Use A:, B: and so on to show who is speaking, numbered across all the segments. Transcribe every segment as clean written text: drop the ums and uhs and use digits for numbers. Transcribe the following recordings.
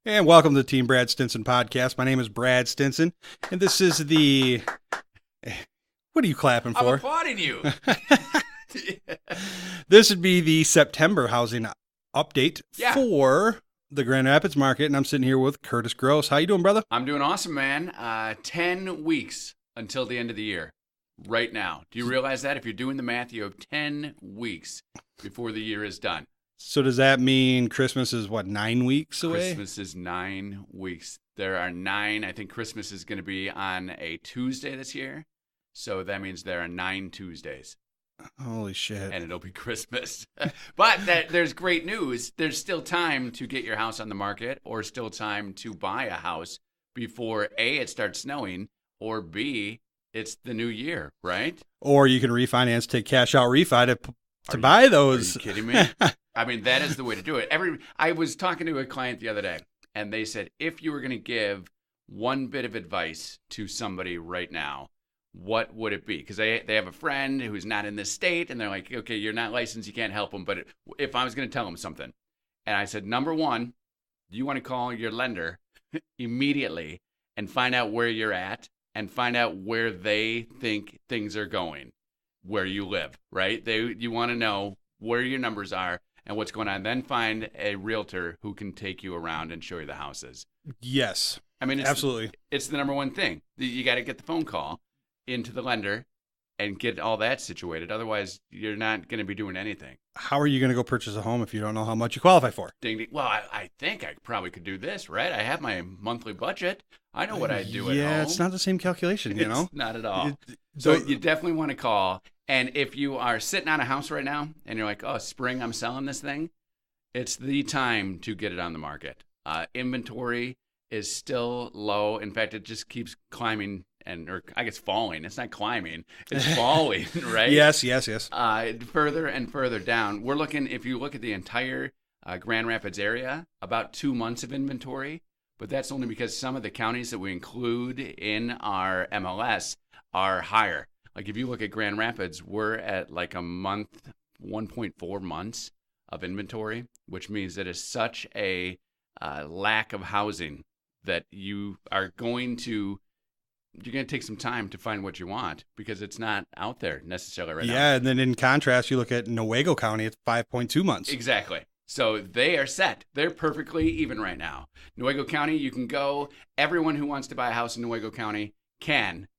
A: And welcome to the Team Brad Stinson podcast. My name is Brad Stinson, and this is the... What are you clapping for?
B: I'm applauding you.
A: This would be the September housing update for the Grand Rapids market, and I'm sitting here with Curtis Gross. How you doing, brother?
B: I'm doing awesome, man. 10 weeks until the end of the year right now. Do you realize that? If you're doing the math, you have 10 weeks before the year is done.
A: So does that mean Christmas is, 9 weeks away?
B: Christmas is 9 weeks. There are 9. I think Christmas is going to be on a Tuesday this year. So that means there are 9 Tuesdays.
A: Holy shit.
B: And it'll be Christmas. But there's great news. There's still time to get your house on the market, or still time to buy a house before A, it starts snowing, or B, it's the new year, right?
A: Or you can refinance, take cash out refi to buy those.
B: Are you kidding me? I mean, that is the way to do it. I was talking to a client the other day, and they said, if you were going to give one bit of advice to somebody right now, what would it be? Because they have a friend who's not in this state, and they're like, okay, you're not licensed, you can't help them. But if I was going to tell them something, and I said, number one, you want to call your lender immediately and find out where you're at and find out where they think things are going, where you live, right? You want to know where your numbers are and what's going on. Then find a realtor who can take you around and show you the houses.
A: Yes.
B: I mean,
A: absolutely.
B: It's the number one thing. You got to get the phone call into the lender and get all that situated. Otherwise, you're not going to be doing anything.
A: How are you going to go purchase a home if you don't know how much you qualify for?
B: Ding, ding. Well, I think I probably could do this, right? I have my monthly budget. I know what I do at home.
A: Yeah, it's not the same calculation, you know?
B: It's not at all. So you definitely want to call. And if you are sitting on a house right now and you're like, oh, spring, I'm selling this thing, it's the time to get it on the market. Inventory is still low. In fact, it just keeps climbing or I guess falling. It's not climbing. It's falling, right?
A: Yes.
B: Further and further down. We're looking, if you look at the entire Grand Rapids area, about 2 months of inventory. But that's only because some of the counties that we include in our MLS are higher. Like if you look at Grand Rapids, we're at like a month, 1.4 months of inventory, which means that it's such a lack of housing that you're going to take some time to find what you want because it's not out there necessarily right now.
A: Yeah, and then in contrast, you look at Newaygo County, it's 5.2 months.
B: Exactly. So they are set. They're perfectly even right now. Newaygo County, you can go. Everyone who wants to buy a house in Newaygo County can,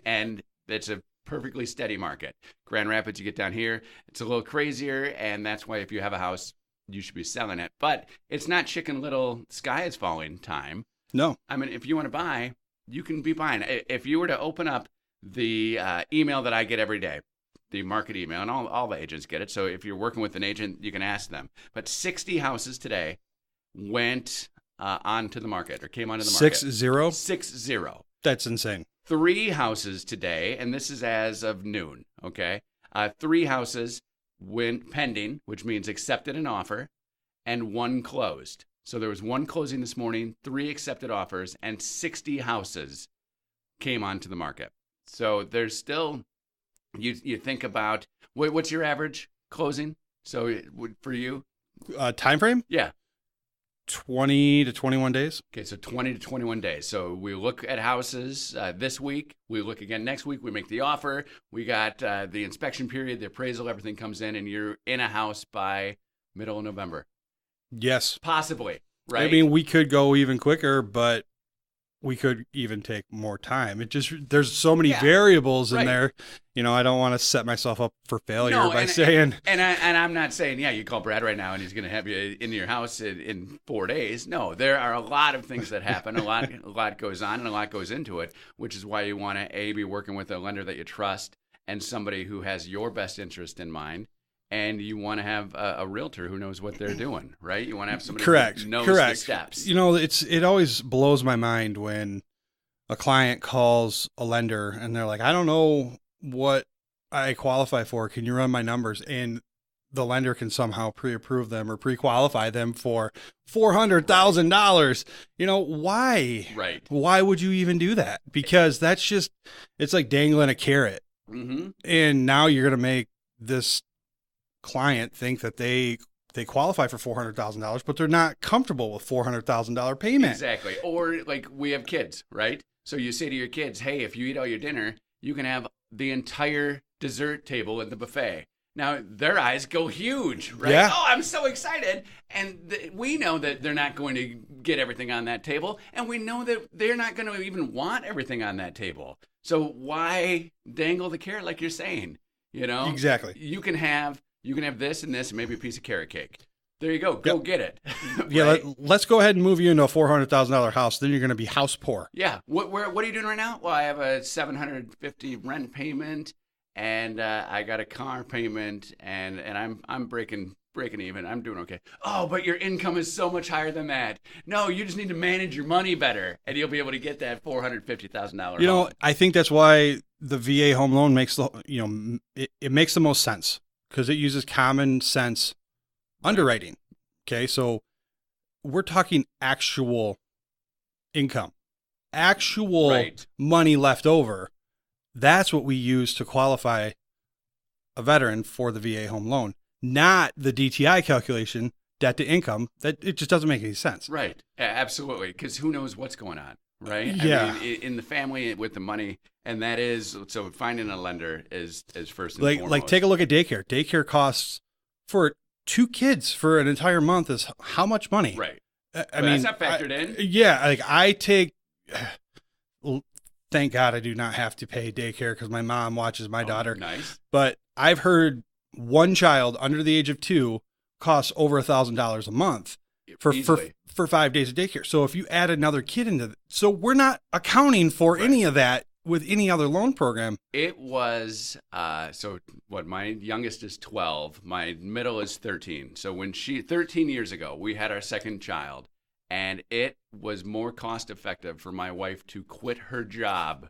B: and it's a perfectly steady market. Grand Rapids, you get down here, it's a little crazier, and that's why if you have a house, you should be selling it. But it's not Chicken Little sky is falling time.
A: No.
B: I mean, if you want to buy, you can be buying. If you were to open up the email that I get every day, the market email, and all the agents get it. So if you're working with an agent, you can ask them. But 60 houses today went onto the market or came onto the market.
A: 60?
B: 60.
A: That's insane.
B: 3 houses today, and this is as of noon, okay? 3 houses went pending, which means accepted an offer, and 1 closed. So there was 1 closing this morning, 3 accepted offers, and 60 houses came onto the market. So there's still... You think about, what's your average closing? So for you?
A: Time frame?
B: Yeah.
A: 20 to 21 days.
B: Okay, so 20 to 21 days. So we look at houses this week. We look again next week. We make the offer. We got the inspection period, the appraisal, everything comes in, and you're in a house by middle of November.
A: Yes.
B: Possibly, right?
A: I mean, we could go even quicker, but we could even take more time. There's so many variables in there. You know, I don't want to set myself up for failure by saying.
B: And I'm not saying, you call Brad right now and he's going to have you in your house in 4 days. No, there are a lot of things that happen. A lot goes on and a lot goes into it, which is why you want to be working with a lender that you trust and somebody who has your best interest in mind. And you want to have a realtor who knows what they're doing, right? You want to have somebody who knows the steps.
A: You know, it always blows my mind when a client calls a lender and they're like, I don't know what I qualify for. Can you run my numbers? And the lender can somehow pre-approve them or pre-qualify them for $400,000. You know, why?
B: Right.
A: Why would you even do that? Because it's like dangling a carrot.
B: Mm-hmm.
A: And now you're going to make this client think that they they qualify for $400,000, but they're not comfortable with $400,000 payment.
B: Exactly. Or like we have kids, right? So you say to your kids, hey, if you eat all your dinner, you can have the entire dessert table at the buffet. Now, their eyes go huge, right?
A: Yeah.
B: Oh, I'm so excited. And we know that they're not going to get everything on that table. And we know that they're not going to even want everything on that table. So why dangle the carrot like you're saying? You know?
A: Exactly.
B: You can have this and this and maybe a piece of carrot cake. There you go. Go get it.
A: Yeah,
B: Right?
A: let's go ahead and move you into a $400,000 house. Then you're going to be house poor.
B: Yeah. What are you doing right now? Well, I have a $750 rent payment, and I got a car payment, and I'm breaking even. I'm doing okay. Oh, but your income is so much higher than that. No, you just need to manage your money better, and you'll be able to get that $450,000.
A: You know, I think that's why the VA home loan makes it makes the most sense, because it uses common sense underwriting. Okay, so we're talking actual income, actual
B: Right.
A: money left over. That's what we use to qualify a veteran for the VA home loan, not the DTI calculation, debt to income. That it just doesn't make any sense.
B: Right. Absolutely. Because who knows what's going on, right?
A: Yeah.
B: I mean, in the family with the money, and that is, so finding a lender is first and foremost.
A: Like take a look at daycare. Daycare costs for 2 kids for an entire month is how much money?
B: Right.
A: I
B: But
A: mean,
B: that's not factored in.
A: Yeah, like I take. Thank God I do not have to pay daycare because my mom watches my daughter.
B: Nice.
A: But I've heard one child under the age of 2 costs over $1,000 a month for
B: Easily.
A: 5 days of daycare. So if you add another kid into it, so we're not accounting for any of that with any other loan program.
B: It was, so what, my youngest is 12, my middle is 13. So 13 years ago, we had our second child, and it was more cost effective for my wife to quit her job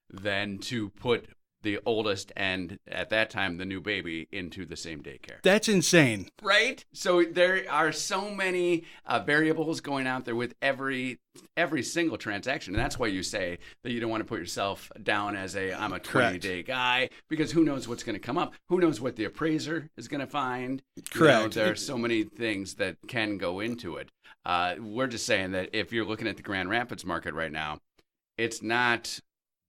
B: than to put the oldest and at that time the new baby into the same daycare.
A: That's insane.
B: Right? So there are so many variables going out there with every single transaction. And that's why you say that you don't want to put yourself down as I'm a 20-day guy, because who knows what's going to come up? Who knows what the appraiser is going to find?
A: Correct.
B: You know, there are so many things that can go into it. We're just saying that if you're looking at the Grand Rapids market right now, it's not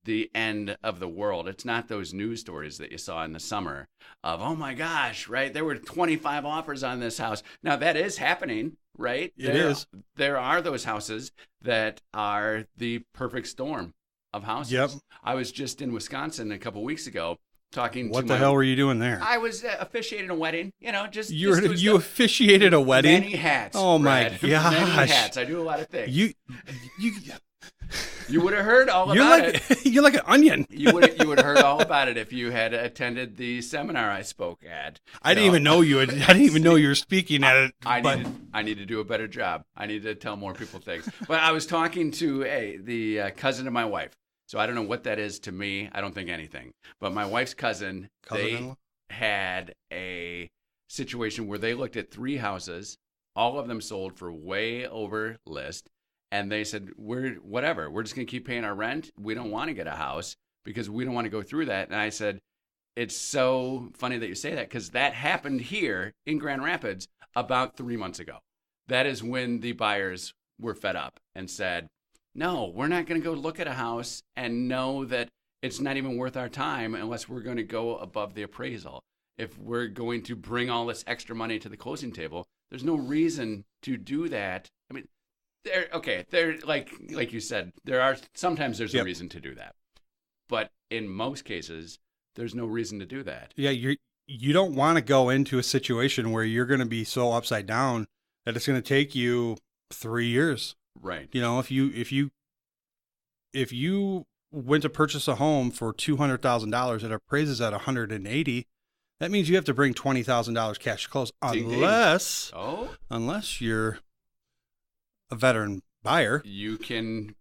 B: the end of the world. It's not those news stories that you saw in the summer of, oh my gosh, right? There were 25 offers on this house. Now that is happening, right?
A: It is.
B: There are those houses that are the perfect storm of houses.
A: Yep.
B: I was just in Wisconsin a couple weeks ago talking
A: What
B: to
A: the hell were you doing there?
B: I was officiating a wedding, just
A: You officiated a wedding?
B: Many hats.
A: Oh my
B: Brad.
A: gosh.
B: Many hats. I do a lot of things.
A: You
B: You would have heard all about it.
A: You're like an onion.
B: You would have heard all about it if you had attended the seminar I spoke at.
A: I didn't even know you. I didn't even know you were speaking at it.
B: I need to do a better job. I need to tell more people things. But I was talking to the cousin of my wife. So I don't know what that is to me. I don't think anything. But my wife's cousin, they had a situation where they looked at 3 houses. All of them sold for way over list. And they said, we're just going to keep paying our rent. We don't want to get a house because we don't want to go through that. And I said, it's so funny that you say that, because that happened here in Grand Rapids about 3 months ago. That is when the buyers were fed up and said, no, we're not going to go look at a house and know that it's not even worth our time unless we're going to go above the appraisal. If we're going to bring all this extra money to the closing table, there's no reason to do that. I mean, they're like you said, sometimes there's a reason to do that. But in most cases, there's no reason to do that.
A: Yeah, you don't want to go into a situation where you're going to be so upside down that it's going to take you 3 years.
B: Right.
A: If you went to purchase a home for $200,000 that appraises at $180,000, that means you have to bring $20,000 cash to close, unless you're a veteran buyer.
B: You can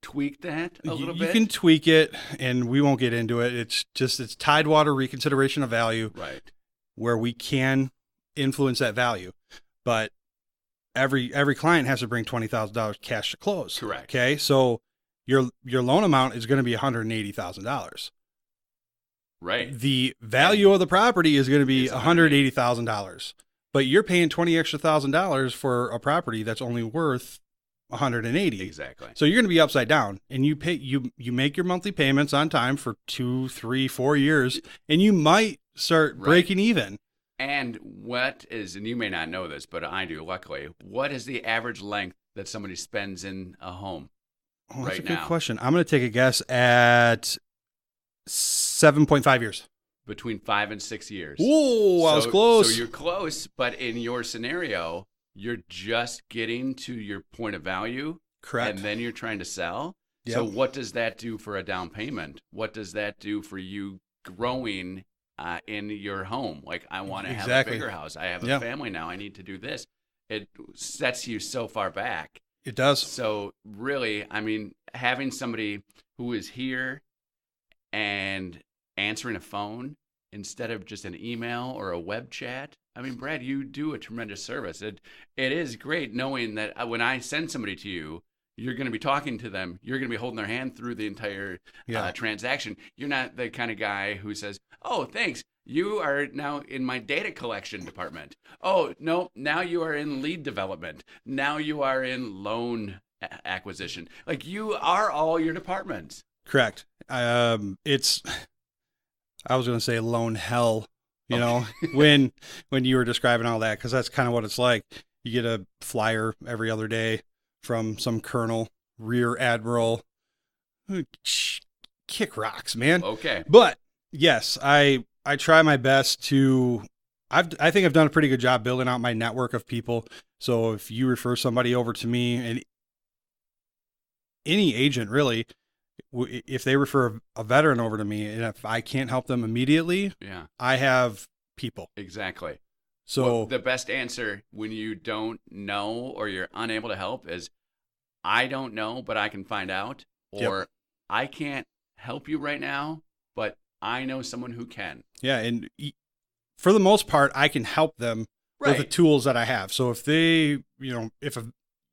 B: tweak that a little bit.
A: You can tweak it, and we won't get into it. It's Tidewater reconsideration of value,
B: right? Where
A: we can influence that value, but every client has to bring $20,000 cash to close.
B: Correct.
A: Okay, so your loan amount is going to be $180,000.
B: Right.
A: The value of the property is going to be $180,000. but you're paying $20,000 for a property that's only worth 180.
B: Exactly.
A: So you're going to be upside down, and you make your monthly payments on time for 2, 3, 4 years, and you might start breaking even.
B: And what is, and you may not know this, but I do, luckily, what is the average length that somebody spends in a home
A: Oh, that's
B: right
A: a good
B: now?
A: question. I'm going to take a guess at 7.5 years.
B: Between 5 and 6 years.
A: Ooh, I was close.
B: So you're close, but in your scenario, you're just getting to your point of value.
A: Correct.
B: And then you're trying to sell.
A: Yep.
B: So what does that do for a down payment? What does that do for you growing in your home? Like, I want to have a bigger house. I have a family now. I need to do this. It sets you so far back.
A: It does.
B: So really, I mean, having somebody who is here and answering a phone instead of just an email or a web chat. I mean, Brad, you do a tremendous service. It is great knowing that when I send somebody to you, you're going to be talking to them. You're going to be holding their hand through the entire transaction. You're not the kind of guy who says, "Oh, thanks. You are now in my data collection department. Oh, no, now you are in lead development. Now you are in loan acquisition." Like, you are all your departments.
A: Correct. It's, I was going to say loan hell, when you were describing all that, because that's kind of what it's like. You get a flyer every other day from some colonel, rear admiral, kick rocks, man.
B: Okay.
A: But yes, I try my best to, I think I've done a pretty good job building out my network of people. So if you refer somebody over to me, and any agent really, if they refer a veteran over to me, and if I can't help them immediately, I have people.
B: Exactly.
A: So
B: the best answer when you don't know or you're unable to help is, I don't know, but I can find out, or I can't help you right now, but I know someone who can.
A: Yeah, and for the most part, I can help them with the tools that I have. So if they, if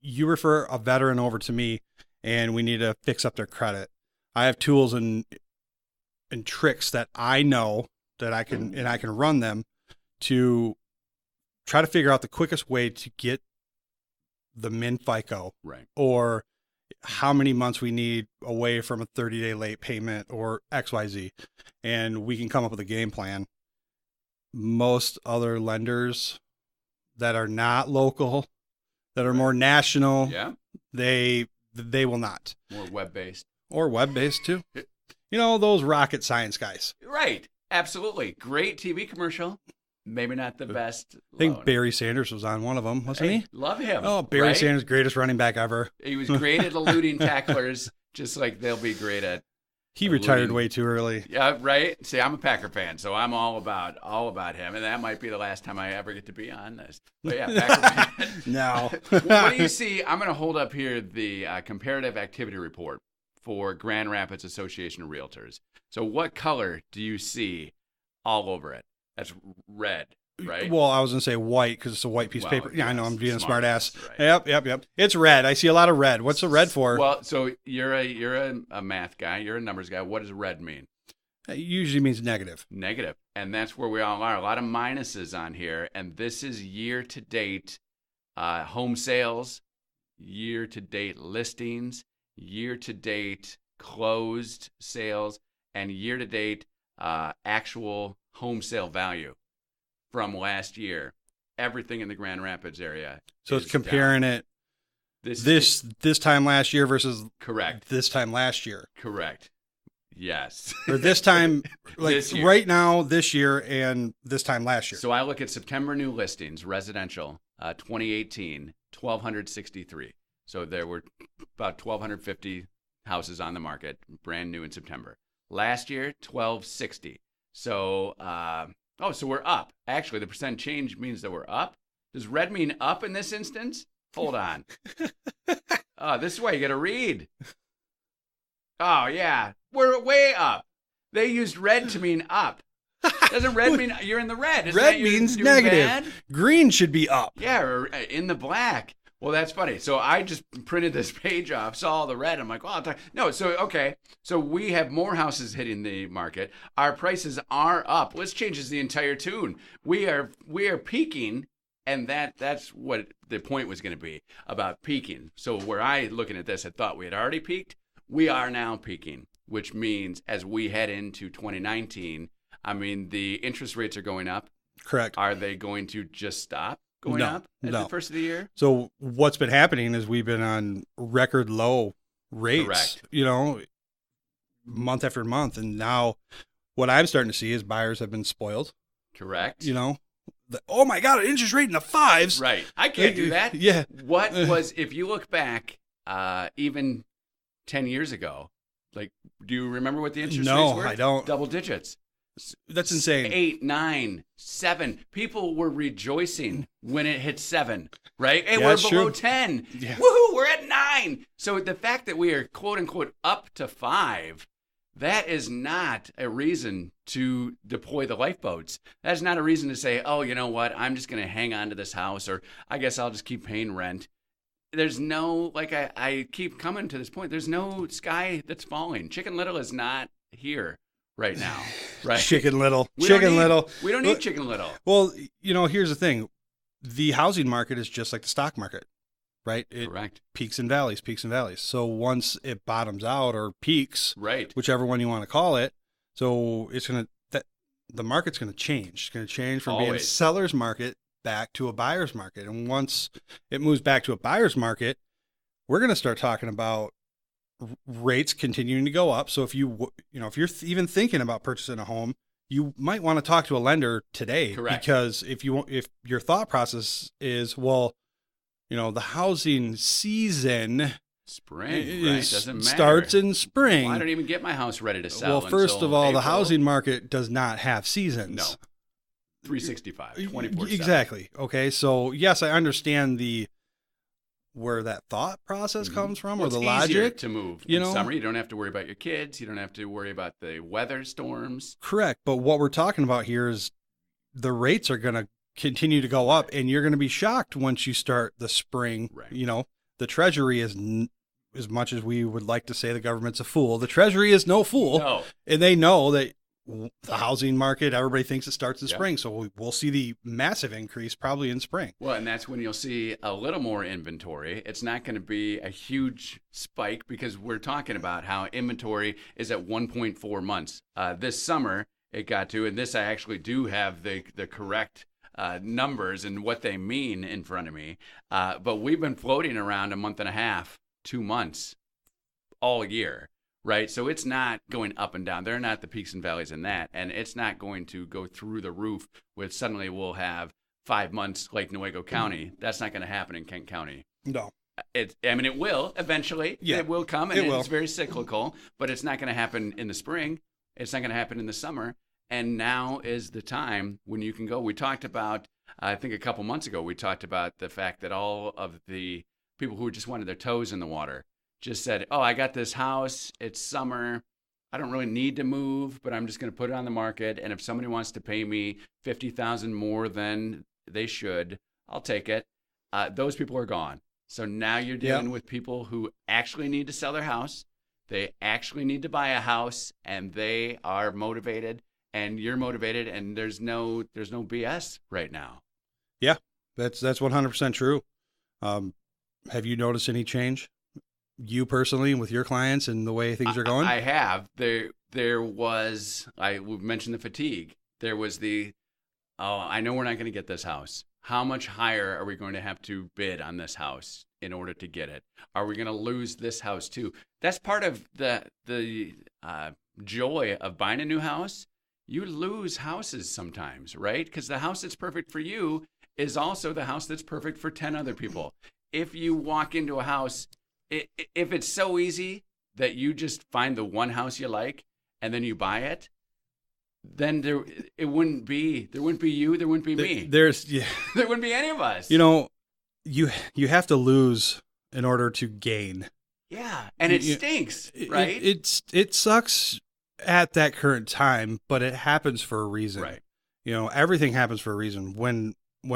A: you refer a veteran over to me and we need to fix up their credit, I have tools and tricks that I know that I can run them to try to figure out the quickest way to get the min FICO, or how many months we need away from a 30-day late payment or XYZ, and we can come up with a game plan. Most other lenders that are not local, that are more national, they will not.
B: More web-based.
A: Or web-based too. Those rocket science guys.
B: Right. Absolutely. Great TV commercial. Maybe not the best.
A: I think Barry Sanders was on one of them, wasn't he?
B: Love him.
A: Oh, Barry Sanders, greatest running back ever.
B: He was great at eluding tacklers, just like they'll be great at.
A: He retired way too early.
B: Yeah, right. See, I'm a Packer fan, so I'm all about him, and that might be the last time I ever get to be on this. But yeah, Packer fan.
A: No.
B: What do you see? I'm going to hold up here the comparative activity report for Grand Rapids Association of Realtors. So what color do you see all over it? That's red, right?
A: Well, I was going to say white because it's a white piece of paper. Yeah, I know. I'm being a smart ass.
B: Right.
A: Yep. It's red. I see a lot of red. What's the red for?
B: Well, so you're a math guy. You're a numbers guy. What does red mean?
A: It usually means negative.
B: Negative. And that's where we all are. A lot of minuses on here. And this is year-to-date home sales, year-to-date listings, year-to-date closed sales, and year-to-date actual home sale value from last year. Everything in the Grand Rapids area.
A: So it's comparing it this time last year versus this time last year.
B: Correct. Yes.
A: Or this time, like right now, this year, and this time last year.
B: So I look at September new listings, residential, 2018, 1,263. So there were about 1,250 houses on the market, brand new in September. Last year, 1,260. So, so we're up. Actually, the percent change means that we're up. Does red mean up in this instance? Hold on. This is why you got to read. Oh, yeah. We're way up. They used red to mean up. Doesn't red mean you're in the red? Isn't
A: red means negative. Bad? Green should be up.
B: Yeah, or in the black. Well, that's funny. So I just printed this page off, saw all the red. I'm like, well, no. So, okay. So we have more houses hitting the market. Our prices are up. This changes the entire tune. We are peaking And that's what the point was going to be about peaking. So where I, looking at this, had thought we had already peaked. We are now peaking, which means as we head into 2019, I mean, the interest rates are going up.
A: Correct.
B: Are they going to just stop going up at the first of the year?
A: So what's been happening is we've been on record low rates,
B: Correct.
A: Month after month. And now what I'm starting to see is buyers have been spoiled.
B: Correct.
A: Oh my God, an interest rate in the 5s.
B: Right. I can't do that.
A: Yeah.
B: What was, if you look back, even 10 years ago, like, do you remember what the interest rates were?
A: No, I don't.
B: Double digits.
A: That's insane.
B: 8, 9, 7. People were rejoicing when it hit 7, right? Hey,
A: Yeah,
B: we're
A: that's
B: below
A: true.
B: 10.
A: Yeah.
B: Woohoo, we're at 9. So the fact that we are, quote unquote, up to 5, that is not a reason to deploy the lifeboats. That's not a reason to say, oh, you know what, I'm just going to hang on to this house, or I guess I'll just keep paying rent. There's no, like I keep coming to this point, there's no sky that's falling. Chicken Little is not here right now, right?
A: Chicken Little.
B: We
A: Chicken
B: don't need-
A: Little.
B: We don't need Chicken Little.
A: Well, here's the thing. The housing market is just like the stock market, right? It
B: Correct.
A: peaks and valleys, peaks and valleys. So once it bottoms out or peaks,
B: Right.
A: whichever one you want to call it, so the market's going to change. It's going to change from being a
B: Always.
A: seller's market back to a buyer's market. And once it moves back to a buyer's market, we're going to start talking about rates continuing to go up. So if you're even thinking about purchasing a home, you might want to talk to a lender today.
B: Correct.
A: Because if your thought process is, well, the housing season
B: Spring, right? Doesn't matter.
A: starts in spring.
B: Well, I don't even get my house ready to sell.
A: Well, first
B: until
A: of all,
B: April.
A: the housing market does not have seasons.
B: No. 365, 24/7.
A: Exactly. Okay. So yes, I understand where that thought process comes from,
B: Well,
A: or the
B: it's easier
A: logic
B: to move.
A: you
B: in
A: know?
B: summer, you don't have to worry about your kids. You don't have to worry about the weather storms.
A: Correct. But what we're talking about here is the rates are going to continue to go up, and you're going to be shocked once you start the spring.
B: Right.
A: The Treasury is, as much as we would like to say the government's a fool, the Treasury is no fool.
B: No.
A: And they know that the housing market, everybody thinks it starts in
B: Yep.
A: spring. So we'll see the massive increase probably in spring.
B: Well, and that's when you'll see a little more inventory. It's not going to be a huge spike because we're talking about how inventory is at 1.4 months. This summer, it got to, and this I actually do have the correct numbers and what they mean in front of me. But we've been floating around a month and a half, 2 months all year. Right. So it's not going up and down. They're not the peaks and valleys in that. And it's not going to go through the roof with suddenly we'll have 5 months like Newaygo County. That's not going to happen in Kent County.
A: No.
B: It will eventually.
A: Yeah,
B: it will come, and
A: it will.
B: it's very cyclical, but it's not going to happen in the spring. It's not going to happen in the summer. And now is the time when you can go. We talked about, I think a couple months ago, we talked about the fact that all of the people who just wanted their toes in the water just said, oh, I got this house. It's summer. I don't really need to move, but I'm just going to put it on the market. And if somebody wants to pay me $50,000 more than they should, I'll take it. Those people are gone. So now you're dealing with people who actually need to sell their house. They actually need to buy a house, and they are motivated, and you're motivated, and there's no BS right now.
A: Yeah, that's 100% true. Have you noticed any change, you personally, with your clients and the way things are going?
B: I have. There was, we mentioned the fatigue. There was I know we're not going to get this house. How much higher are we going to have to bid on this house in order to get it? Are we going to lose this house too? That's part of the joy of buying a new house. You lose houses sometimes, right? Because the house that's perfect for you is also the house that's perfect for 10 other people. If you walk into a house, if it's so easy that you just find the one house you like and then you buy it, then there wouldn't be you, there wouldn't be me.
A: There
B: wouldn't be any of us.
A: You have to lose in order to gain.
B: Yeah, and it stinks, right?
A: It sucks at that current time, but it happens for a reason.
B: Right.
A: Everything happens for a reason. When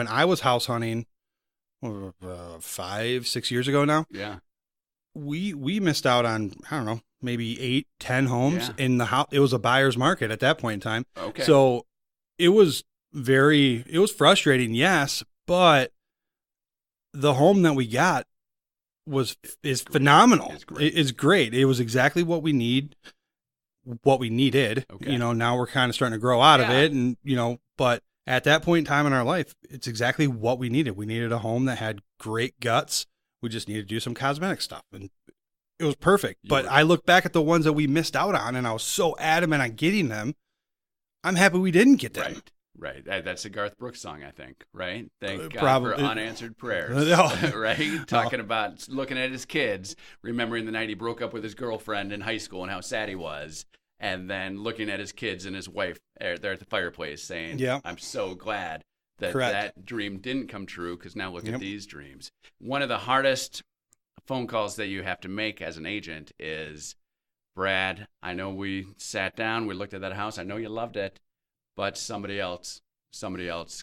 A: I was house hunting 5-6 years ago now,
B: yeah,
A: we missed out on, I don't know, maybe 8-10 homes in the house. It was a buyer's market at that point in time.
B: Okay.
A: So it was frustrating, yes, but the home that we got is phenomenal. It's great. It was exactly what we needed.
B: Okay.
A: You know, now we're kind of starting to grow out of it, and you know, but at that point in time in our life, it's exactly what we needed. We needed a home that had great guts. We just needed to do some cosmetic stuff, and it was perfect. But I look back at the ones that we missed out on, and I was so adamant on getting them. I'm happy we didn't get them.
B: Right. That's a Garth Brooks song, I think, right? Thank God
A: Probably.
B: for unanswered prayers, right? Talking about looking at his kids, remembering the night he broke up with his girlfriend in high school and how sad he was, and then looking at his kids and his wife there at the fireplace saying, I'm so glad that that dream didn't come true because now look at these dreams. One of the hardest phone calls that you have to make as an agent is, Brad, I know we sat down, we looked at that house, I know you loved it, but somebody else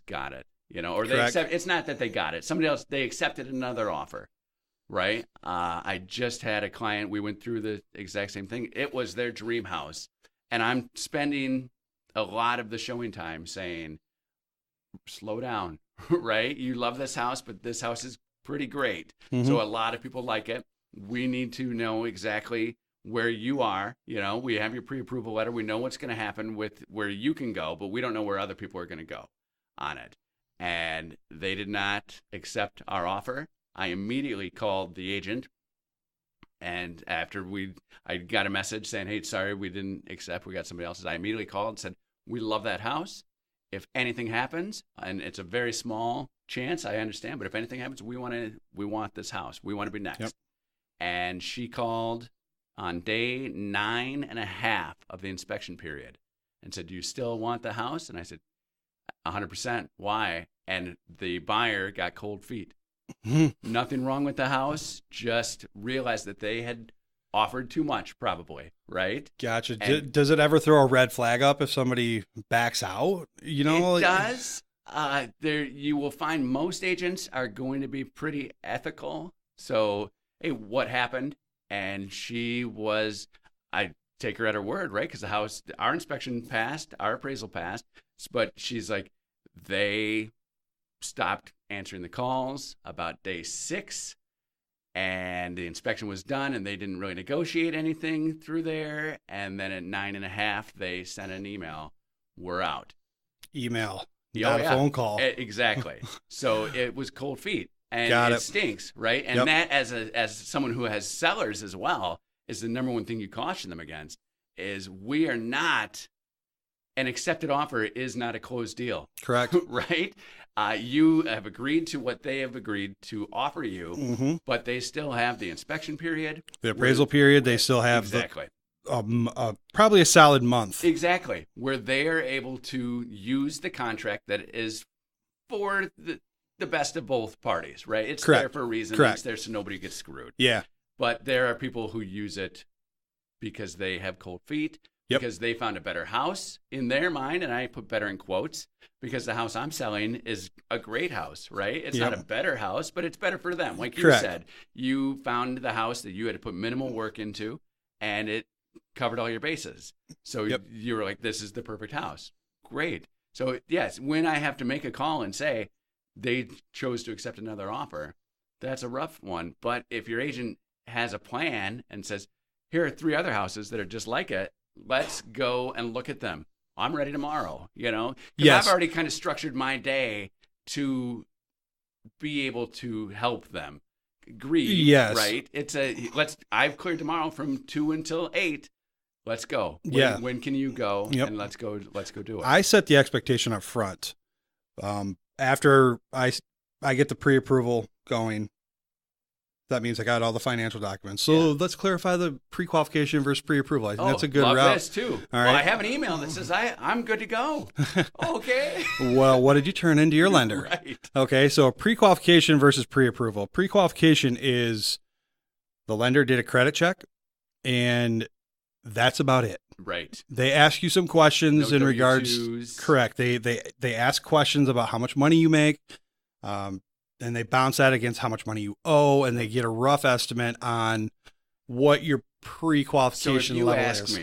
B: got it, you know, or it's not that they got it. They accepted another offer, right? I just had a client, we went through the exact same thing. It was their dream house. And I'm spending a lot of the showing time saying, slow down, right? You love this house, but this house is pretty great. So a lot of people like it. We need to know exactly where you are. You know, we have your pre-approval letter. We know what's going to happen with where you can go, but we don't know where other people are going to go on it. And they did not accept our offer. I immediately called the agent. And after I got a message saying, hey, sorry, we didn't accept. We got somebody else's. I immediately called and said, we love that house. If anything happens, and it's a very small chance, I understand, but if anything happens, we want this house. We want to be next. And she called on day 9.5 of the inspection period and said, do you still want the house? And I said, 100%. Why? And the buyer got cold feet. Nothing wrong with the house, just realized that they had offered too much, probably, right?
A: Gotcha. Does it ever throw a red flag up if somebody backs out? You know,
B: it does. You will find most agents are going to be pretty ethical. So, hey, what happened? And I take her at her word, right? Because the house, our inspection passed, our appraisal passed, but she's like, they stopped answering the calls about day 6, and the inspection was done, and they didn't really negotiate anything through there. And then at 9.5, they sent an email, we're out.
A: Email, not a phone call.
B: Exactly. So it was cold feet. And it stinks, right? And that, as someone who has sellers as well, is the number one thing you caution them against, is we are not, an accepted offer is not a closed deal.
A: Correct.
B: Right? You have agreed to what they have agreed to offer you, but they still have the inspection period.
A: The appraisal period, they still have probably a solid month.
B: Exactly. Where they are able to use the contract that is for the best of both parties, right? It's there for a reason. It's there so nobody gets screwed.
A: Yeah.
B: But there are people who use it because they have cold feet, because they found a better house in their mind, and I put better in quotes, because the house I'm selling is a great house, right? It's not a better house, but it's better for them. Like you said, you found the house that you had to put minimal work into, and it covered all your bases. So you were like, this is the perfect house. Great. So yes, when I have to make a call and say, they chose to accept another offer, that's a rough one. But if your agent has a plan and says, here are 3 other houses that are just like it, let's go and look at them. I'm ready tomorrow, you know? Because I've already kind of structured my day to be able to help them grieve, right? I've cleared tomorrow from 2 until 8. Let's go. When can you go? And let's go do it.
A: I set the expectation up front. After I get the pre-approval going, that means I got all the financial documents. So let's clarify the pre-qualification versus pre-approval. I think that's a good route.
B: Love this too. All right. Well, I have an email that says I'm good to go. Okay.
A: Well, what did you turn into your lender?
B: Right.
A: Okay, so pre-qualification versus pre-approval. Pre-qualification is the lender did a credit check, and that's about it.
B: Right.
A: They ask you some questions in regards. Correct. They ask questions about how much money you make, and they bounce that against how much money you owe, and they get a rough estimate on what your pre-qualification level is.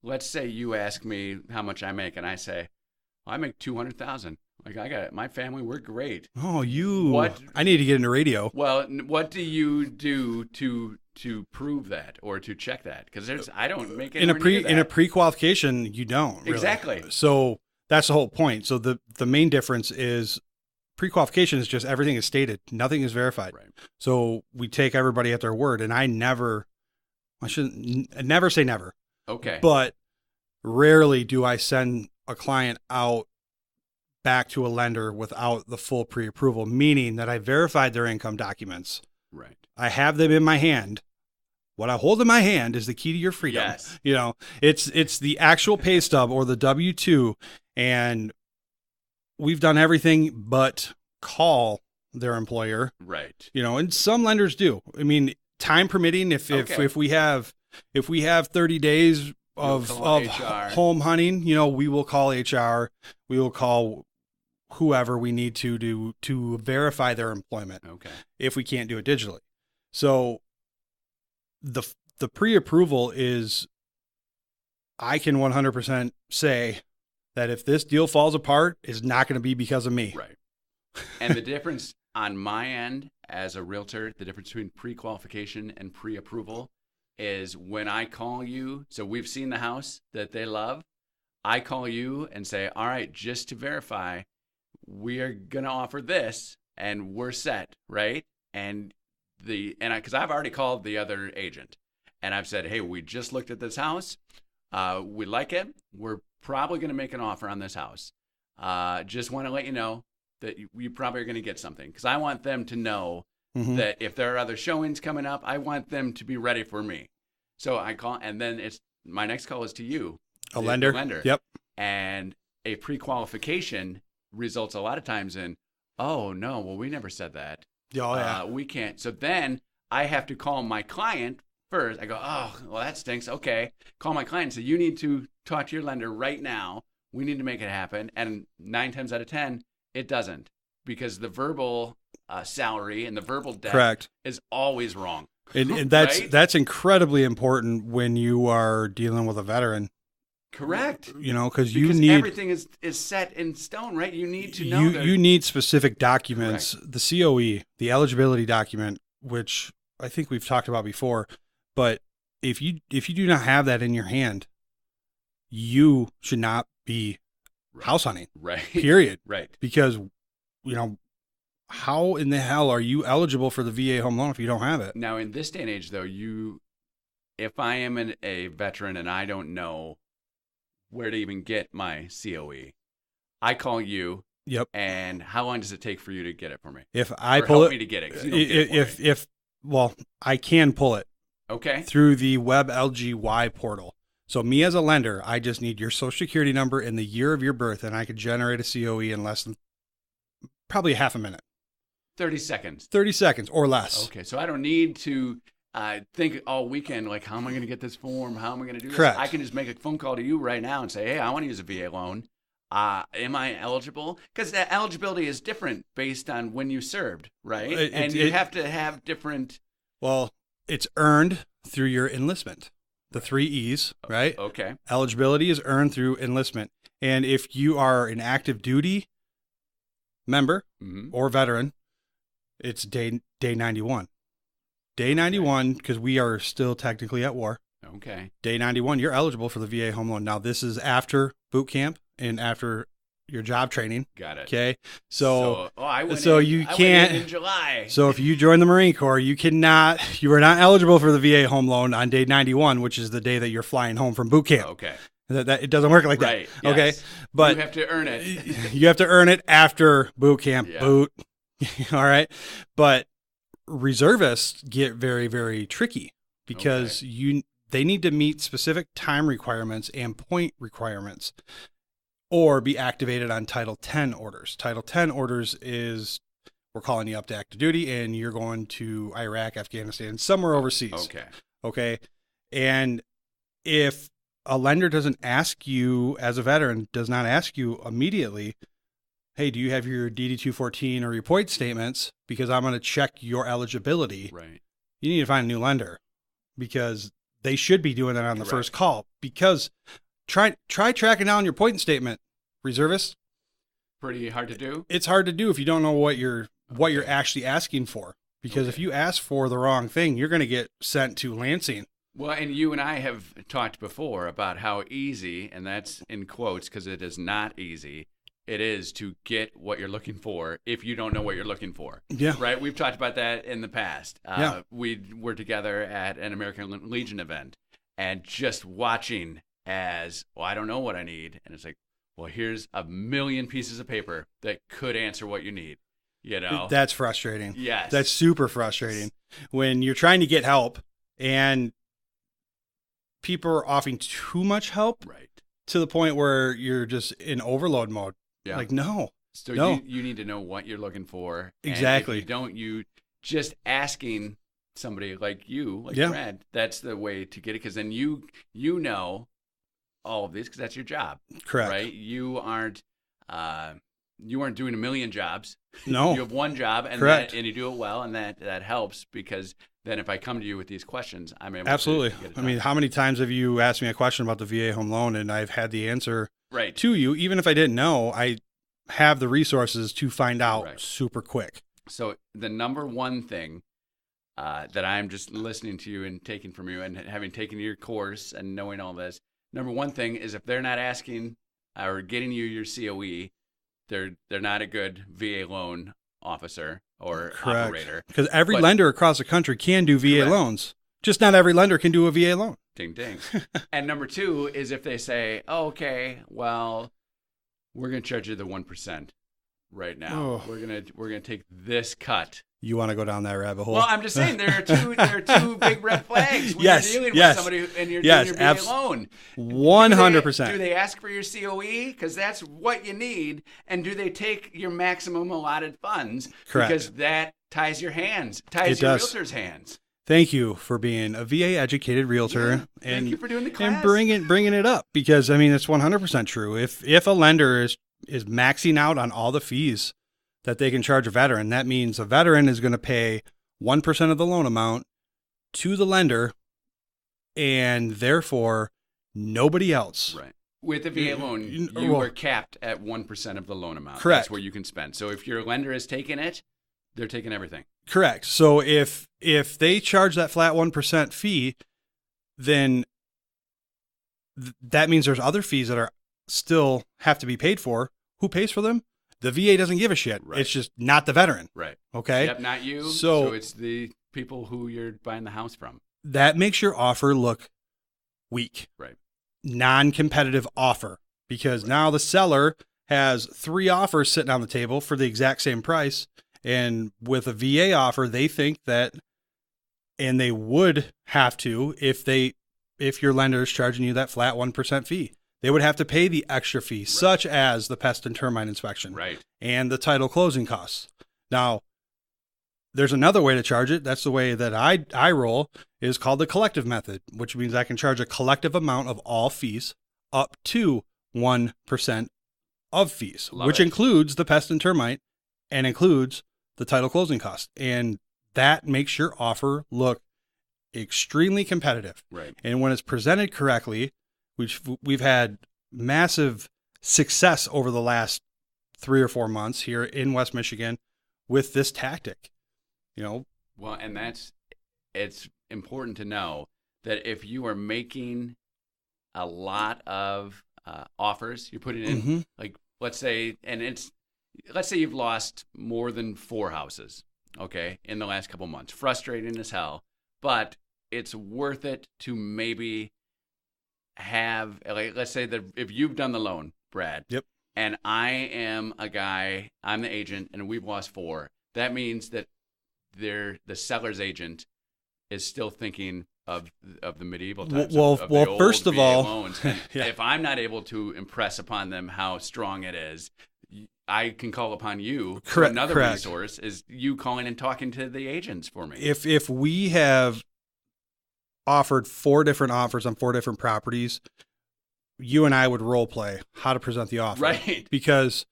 B: Let's say you ask me how much I make, and I say, well, I make $200,000. Like I got my family, we're great.
A: Oh,
B: What?
A: I need to get into radio.
B: Well, what do you do to prove that or to check that? Because I don't make it
A: In a pre-qualification, you don't really.
B: Exactly.
A: So that's the whole point. So the main difference is pre-qualification is just everything is stated, nothing is verified.
B: Right.
A: So we take everybody at their word, and I never say never.
B: Okay.
A: But rarely do I send a client out back to a lender without the full pre-approval, meaning that I verified their income documents.
B: Right.
A: I have them in my hand. What I hold in my hand is the key to your freedom.
B: Yes.
A: You know, it's the actual pay stub or the W-2, and we've done everything but call their employer.
B: Right.
A: You know, and some lenders do. I mean, time permitting, if we have 30 days of home hunting, you know, we will call HR. We will call whoever we need to verify their employment.
B: Okay.
A: If we can't do it digitally. So the pre-approval is, I can 100% say that if this deal falls apart, it's not going to be because of me.
B: Right. And the difference on my end as a realtor, the difference between pre-qualification and pre-approval is when I call you, so we've seen the house that they love, I call you and say, all right, just to verify, we are going to offer this and we're set, right? Because I've already called the other agent and I've said, hey, we just looked at this house. We like it. We're probably going to make an offer on this house. Just want to let you know that you probably are going to get something, because I want them to know that if there are other showings coming up, I want them to be ready for me. So I call, and then my next call is to you,
A: a lender. Yep.
B: And a pre-qualification results a lot of times in, oh no, well, we never said that.
A: Oh yeah.
B: We can't. So then I have to call my client first. I go, oh, well, that stinks. Okay. Call my client and say, you need to talk to your lender right now. We need to make it happen. And 9 times out of 10, it doesn't, because the verbal salary and the verbal debt
A: Correct.
B: is always wrong.
A: And
B: right?
A: that's incredibly important when you are dealing with a veteran.
B: Correct.
A: You know, because
B: everything is set in stone, right? You need to know.
A: You need specific documents.
B: Correct.
A: The COE, the eligibility document, which I think we've talked about before. But if you do not have that in your hand, you should not be house hunting.
B: Right.
A: Period.
B: Right.
A: Because, you know, how in the hell are you eligible for the VA home loan if you don't have it?
B: Now, in this day and age, though, if I am a veteran and I don't know where to even get my COE, I call you.
A: Yep.
B: And how long does it take for you to get it for me?
A: If I
B: or
A: pull
B: help
A: it,
B: me to get it, 'cause you don't get it for me.
A: Well, I can pull it.
B: Okay.
A: Through the Web LGY portal. So me as a lender, I just need your social security number and the year of your birth, and I could generate a COE in less than probably half a minute.
B: 30 seconds.
A: 30 seconds or less.
B: Okay, so I don't need to think all weekend, like, how am I going to get this form? How am I going to do this?
A: Correct.
B: I can just make a phone call to you right now and say, hey, I want to use a VA loan. Am I eligible? Because the eligibility is different based on when you served, right? You have to have different...
A: Well, it's earned through your enlistment. The 3 E's, right?
B: Okay.
A: Eligibility is earned through enlistment. And if you are an active duty member or veteran, it's day 91. Day 91, because we are still technically at war.
B: Okay.
A: Day 91, you're eligible for the VA home loan. Now, this is after boot camp and after your job training.
B: Got it.
A: Okay.
B: I went in July.
A: So if you join the Marine Corps, you are not eligible for the VA home loan on day 91, which is the day that you're flying home from boot camp.
B: Okay.
A: That it doesn't work like
B: right.
A: that. Okay.
B: Yes.
A: But
B: you have to earn it.
A: You have to earn it after boot camp.
B: Yeah.
A: Boot. All right. But reservists get very, very tricky because they need to meet specific time requirements and point requirements or be activated on Title 10 orders. Title 10 orders is we're calling you up to active duty and you're going to Iraq, Afghanistan, somewhere overseas. Okay. And if a lender doesn't ask you as a veteran, does not ask you immediately, hey, do you have your DD-214 or your point statements? Because I'm going to check your eligibility.
B: Right.
A: You need to find a new lender because they should be doing that on the first call. Because try tracking down your point statement, reservist.
B: pretty hard to do.
A: It's hard to do if you don't know what you're actually asking for. Because if you ask for the wrong thing, you're going to get sent to Lansing.
B: Well, and you and I have talked before about how easy, and that's in quotes because it is not easy, it is to get what you're looking for if you don't know what you're looking for.
A: Yeah.
B: Right? We've talked about that in the past.
A: Yeah.
B: We were together at an American Legion event and just watching as, well, I don't know what I need. And it's like, well, here's a million pieces of paper that could answer what you need. You know?
A: That's frustrating.
B: Yes.
A: That's super frustrating when you're trying to get help and people are offering too much help to the point where you're just in overload mode.
B: Yeah.
A: Like, no.
B: So you need to know what you're looking for.
A: Exactly.
B: And if you don't, you just asking somebody like you, like Brad, that's the way to get it. Because then you know all of this because that's your job.
A: Correct.
B: Right? You aren't doing a million jobs.
A: No.
B: You have one job, and and you do it well, and that helps because then if I come to you with these questions, I'm able
A: Absolutely.
B: to get it
A: I
B: done.
A: mean, how many times have you asked me a question about the VA home loan and I've had the answer
B: right
A: to you? Even if I didn't know, I have the resources to find out super quick.
B: So the number one thing that I'm just listening to you and taking from you and having taken your course and knowing all this, number one thing is if they're not asking or getting you your COE, they're not a good VA loan officer or operator.
A: Because every lender across the country can do VA loans. Just not every lender can do a VA loan.
B: Ding, ding. And number two is if they say, oh, okay, well, we're going to charge you the 1% right now. We're gonna take this cut.
A: You want to go down that rabbit hole?
B: Well, I'm just saying there are two big red flags when you're dealing with somebody and you're doing your VA loan.
A: 100%.
B: Do they ask for your COE? Because that's what you need. And do they take your maximum allotted funds?
A: Correct.
B: Because that ties your realtor's hands.
A: Thank you for being a VA educated realtor and
B: thank you for doing the class.
A: And bringing it up because I mean it's 100% true. If a lender is maxing out on all the fees that they can charge a veteran, that means a veteran is going to pay 1% of the loan amount to the lender, and therefore nobody else.
B: Right. With a VA loan, you are capped at 1% of the loan amount.
A: Correct.
B: That's where you can spend. So if your lender is taking it, they're taking everything.
A: Correct. So if they charge that flat 1% fee, then that means there's other fees that are still have to be paid for. Who pays for them? The VA doesn't give a shit. Right. It's just not the veteran.
B: Right.
A: Okay.
B: Yep, not you. So it's the people who you're buying the house from.
A: That makes your offer look weak.
B: Right.
A: Non-competitive offer because now the seller has 3 offers sitting on the table for the exact same price. And with a VA offer, they think that, and they would have to, if your lender is charging you that flat 1% fee, they would have to pay the extra fee, such as the pest and termite inspection and the title closing costs. Now, there's another way to charge it. That's the way that I roll, is called the collective method, which means I can charge a collective amount of all fees up to 1% of fees, which includes the pest and termite and includes the title closing cost. And that makes your offer look extremely competitive.
B: Right.
A: And when it's presented correctly, which we've had massive success over the last 3 or 4 months here in West Michigan with this tactic,
B: Well, and it's important to know that if you are making a lot of offers, you're putting in, like, let's say you've lost more than 4 houses, okay, in the last couple months. Frustrating as hell, but it's worth it to maybe have, like, let's say that if you've done the loan, Brad, and I am a guy, I'm the agent, and we've lost 4, that means that the seller's agent is still thinking of the medieval times.
A: Well,
B: of the old
A: first of
B: VA
A: all,
B: loans. If I'm not able to impress upon them how strong it is, I can call upon you.
A: Correct.
B: Another resource is you calling and talking to the agents for me.
A: If we have offered 4 different offers on 4 different properties, you and I would role play how to present the offer.
B: Right.
A: Because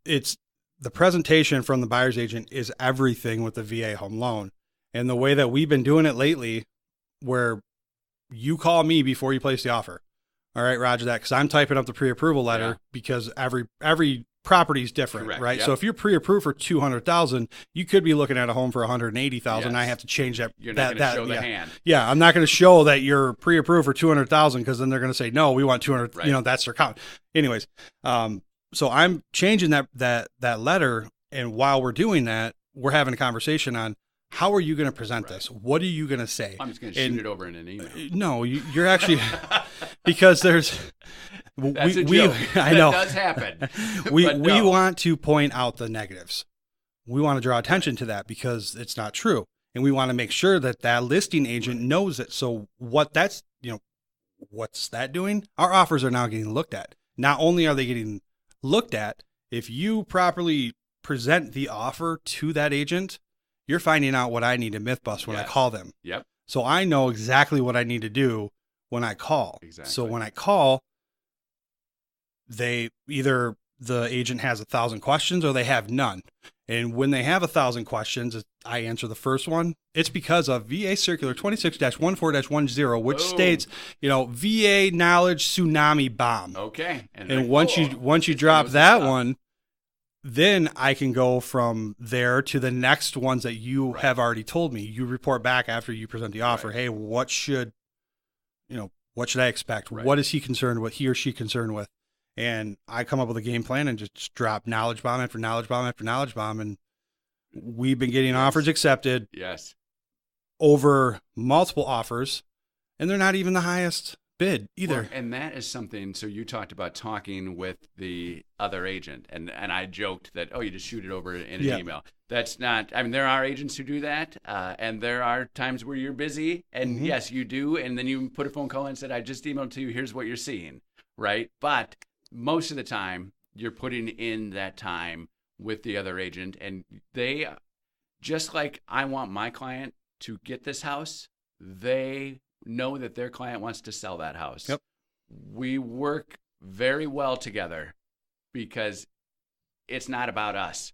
A: it's the presentation from the buyer's agent is everything with the VA home loan. And the way that we've been doing it lately, where you call me before you place the offer. All right, Roger that, because I'm typing up the pre-approval letter because every property is different,
B: Correct,
A: right?
B: yep.
A: So if you're pre-approved for 200,000, you could be looking at a home for 180,000.
B: Yes.
A: I have to change that.
B: You're not going to show the
A: yeah.
B: hand.
A: Yeah, I'm not going to show that you're pre-approved for 200,000 because then they're going to say no, we want 200.
B: Right.
A: You know, that's their count. Anyways, so I'm changing that letter, and while we're doing that, we're having a conversation on how are you going to present this? What are you going to say?
B: I'm just going to shoot it over in an email.
A: No, you're actually because there's.
B: That's a joke.
A: I know.
B: That does happen.
A: we
B: no.
A: want to point out the negatives. We want to draw attention to that because it's not true. And we want to make sure that that listing agent knows it. So what's that doing? Our offers are now getting looked at. Not only are they getting looked at, if you properly present the offer to that agent, you're finding out what I need to myth bust when I call them.
B: Yep.
A: So I know exactly what I need to do when I call.
B: Exactly.
A: So when I call, they either the agent has 1,000 questions or they have none. And when they have 1,000 questions, I answer the first one. It's because of VA Circular 26-14-10, which states, VA knowledge tsunami bomb.
B: Okay.
A: And once you drop that one, then I can go from there to the next ones that you have already told me. You report back after you present the offer. Right. Hey, what should I expect? Right. What is he concerned with? He or she concerned with? And I come up with a game plan and just drop knowledge bomb after knowledge bomb after knowledge bomb. And we've been getting offers accepted over multiple offers, and they're not even the highest bid either.
B: Well, and that is something, so you talked about talking with the other agent, and I joked that, you just shoot it over in an email. That's not, there are agents who do that, and there are times where you're busy, and yes, you do, and then you put a phone call and said, I just emailed to you, here's what you're seeing, right? But most of the time, you're putting in that time with the other agent, and they, just like I want my client to get this house, they know that their client wants to sell that house.
A: Yep.
B: We work very well together because it's not about us.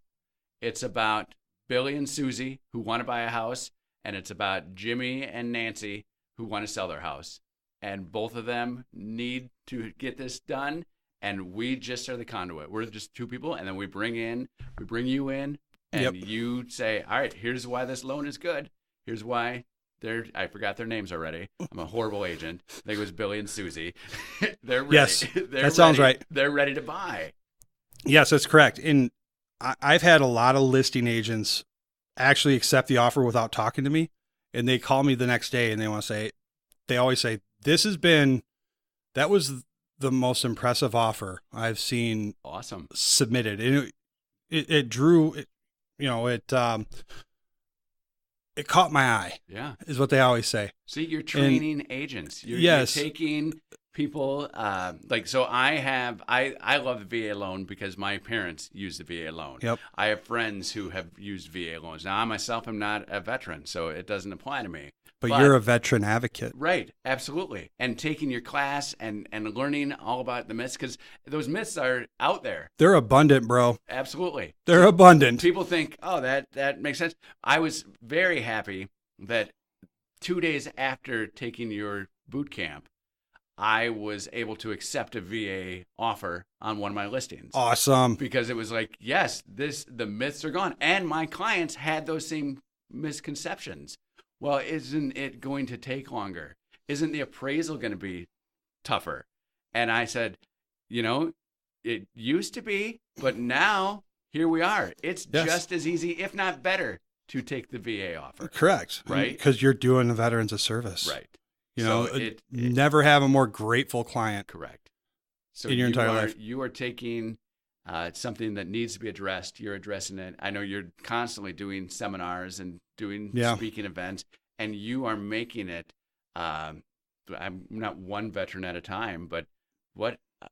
B: It's about Billy and Susie who want to buy a house, and it's about Jimmy and Nancy who want to sell their house. And both of them need to get this done, and we just are the conduit. We're just two people, and then we bring you in, and you say, all right, here's why this loan is good. Here's why I forgot their names already. I'm a horrible agent. I think it was Billy and Susie. They're ready.
A: Yes, that sounds right.
B: They're ready to buy. Yes,
A: that's correct. And I've had a lot of listing agents actually accept the offer without talking to me. And they call me the next day and they always say, that was the most impressive offer I've seen submitted. And it drew, it caught my eye.
B: Yeah.
A: Is what they always say.
B: See, you're training agents. You're taking people, so I love the VA loan because my parents use the VA loan.
A: Yep.
B: I have friends who have used VA loans. Now, I myself am not a veteran, so it doesn't apply to me.
A: But you're a veteran advocate.
B: Right, absolutely. And taking your class and learning all about the myths, because those myths are out there.
A: They're abundant, bro.
B: Absolutely.
A: They're abundant.
B: People think, that makes sense. I was very happy that 2 days after taking your boot camp, I was able to accept a VA offer on one of my listings.
A: Awesome.
B: Because it was like, yes, the myths are gone. And my clients had those same misconceptions. Well, isn't it going to take longer? Isn't the appraisal going to be tougher? And I said, it used to be, but now here we are. It's just as easy, if not better, to take the VA offer.
A: Correct.
B: Right?
A: Because you're doing the veterans a service.
B: Right.
A: Never have a more grateful client.
B: Correct. So
A: in your entire life.
B: You are taking something that needs to be addressed. You're addressing it. I know you're constantly doing seminars and doing speaking events, and you are making it. I'm not one veteran at a time, but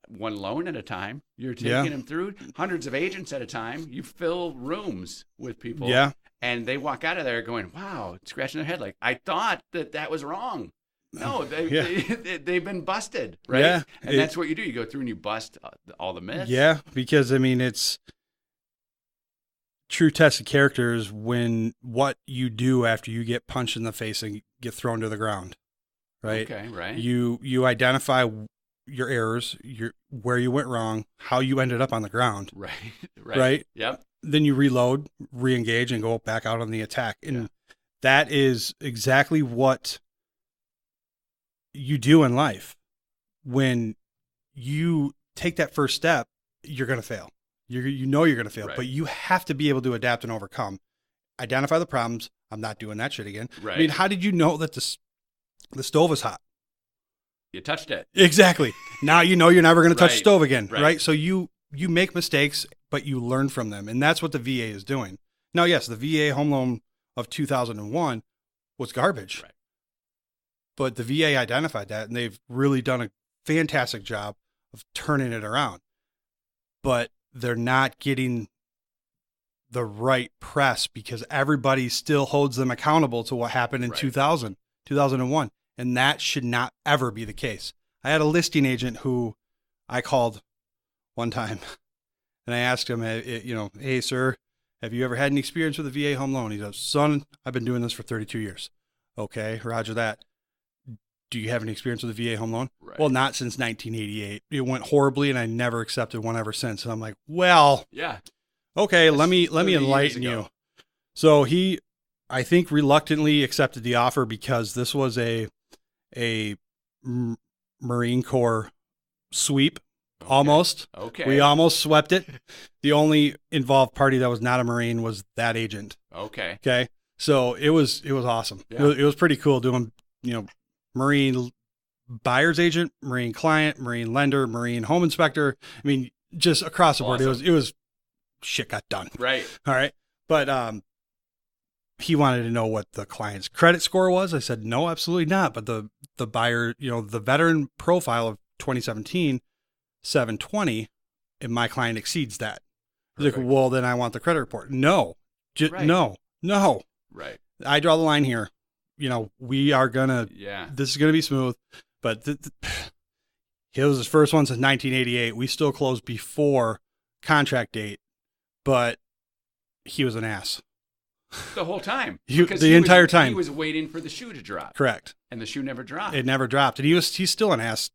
B: one loan at a time. You're taking them through hundreds of agents at a time. You fill rooms with people, and they walk out of there going, "Wow," scratching their head like, "I thought that was wrong." No, they've been busted, right?
A: Yeah,
B: and that's what you do. You go through and you bust all the myths.
A: Yeah, because it's true test of characters when what you do after you get punched in the face and get thrown to the ground, right?
B: Okay, right.
A: You identify your errors, where you went wrong, how you ended up on the ground.
B: Right.
A: Right.
B: Yep.
A: Then you reload, re-engage, and go back out on the attack. And that is exactly what you do in life. When you take that first step, you're going to fail. You know you're going to fail, but you have to be able to adapt and overcome. Identify the problems. I'm not doing that shit again.
B: Right.
A: I mean, how did you know that the stove is hot?
B: You touched it.
A: Exactly. Now you know you're never going to touch the stove again,
B: Right.
A: right? So you make mistakes, but you learn from them, and that's what the VA is doing. Now, yes, the VA home loan of 2001 was garbage,
B: Right.
A: but the VA identified that, and they've really done a fantastic job of turning it around. But they're not getting the right press because everybody still holds them accountable to what happened in 2001. And that should not ever be the case. I had a listing agent who I called one time and I asked him, hey, sir, have you ever had any experience with a VA home loan? He goes, son, I've been doing this for 32 years. Okay, roger that. Do you have any experience with a VA home loan?
B: Right.
A: Well, not since 1988. It went horribly, and I never accepted one ever since. And I'm like, well, okay, let me enlighten you. So he, I think, reluctantly accepted the offer because this was a Marine Corps sweep.
B: Okay.
A: Almost.
B: Okay.
A: We almost swept it. The only involved party that was not a Marine was that agent.
B: Okay.
A: Okay. So it was awesome.
B: Yeah.
A: It was pretty cool doing, Marine buyer's agent, Marine client, Marine lender, Marine home inspector. I mean, just across the board, it was shit got done.
B: Right.
A: All right. But he wanted to know what the client's credit score was. I said, no, absolutely not. But the buyer, the veteran profile of 2017, 720, and my client exceeds that. He's like, well, then I want the credit report. No, no.
B: Right.
A: I draw the line here. We are gonna.
B: Yeah.
A: This is gonna be smooth, but it was his first one since 1988. We still closed before contract date, but he was an ass
B: the whole time.
A: The entire time
B: he was waiting for the shoe to drop.
A: Correct.
B: And the shoe never dropped.
A: It never dropped, and he's still an ass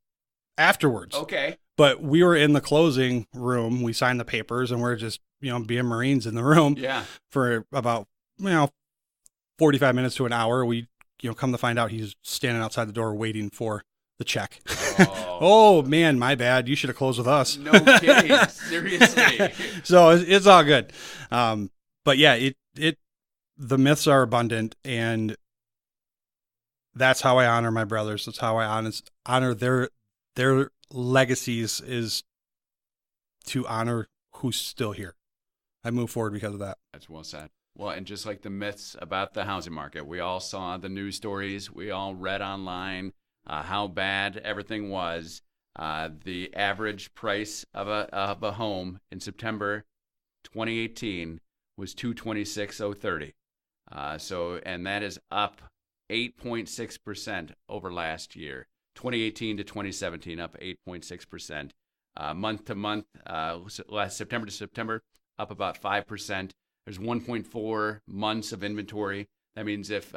A: afterwards.
B: Okay.
A: But we were in the closing room. We signed the papers, and we're just being Marines in the room.
B: Yeah.
A: For about 45 minutes to an hour. We come to find out he's standing outside the door waiting for the check. Oh man, my bad. You should have closed with us.
B: No kidding. Seriously.
A: So it's all good. But yeah, the myths are abundant, and that's how I honor my brothers. That's how I honor their legacies, is to honor who's still here. I move forward because of that. That's
B: well said. Well, and just like the myths about the housing market, we all saw the news stories. We all read online how bad everything was. The average price of a home in September 2018 was $226,030. And that is up 8.6% over last year. 2018 to 2017, up 8.6%. Month to month, last September to September, up about 5%. There's 1.4 months of inventory. That means if